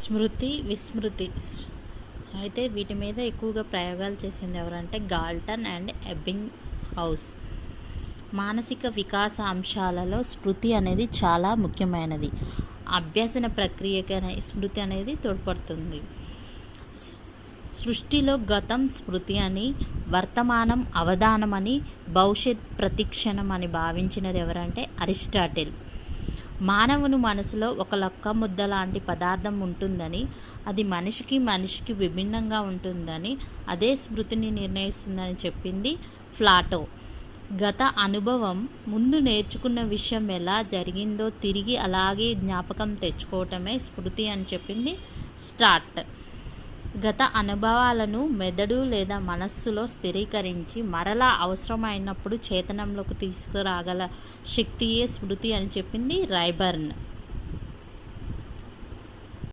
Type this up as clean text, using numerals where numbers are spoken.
స్మృతి, విస్మృతి అయితే వీటి మీద ఎక్కువగా ప్రయోగాలు చేసింది ఎవరంటే గాల్టన్ అండ్ ఎబ్బింగ్ హౌస్. మానసిక వికాస అంశాలలో స్మృతి అనేది చాలా ముఖ్యమైనది. అభ్యసన ప్రక్రియకి స్మృతి అనేది తోడ్పడుతుంది. సృష్టిలో గతం స్మృతి అని, వర్తమానం అవధానం అని, భవిష్యత్ ప్రతిక్షణం అని భావించినది ఎవరంటే అరిస్టాటిల్. మానవుని మనసులో ఒక లక్క ముద్ద లాంటి పదార్థం ఉంటుందని, అది మనిషికి విభిన్నంగా ఉంటుందని, అదే స్మృతిని నిర్ణయిస్తుందని చెప్పింది ప్లాటో. గత అనుభవం, ముందు నేర్చుకున్న విషయం ఎలా జరిగిందో తిరిగి అలాగే జ్ఞాపకం తెచ్చుకోవటమే స్మృతి అని చెప్పింది స్టార్ట్. గత అనుభవాలను మెదడు లేదా మనస్సులో స్థిరీకరించి మరలా అవసరమైనప్పుడు చేతనంలోకి తీసుకురాగల శక్తియే స్మృతి అని చెప్పింది రైబర్న్.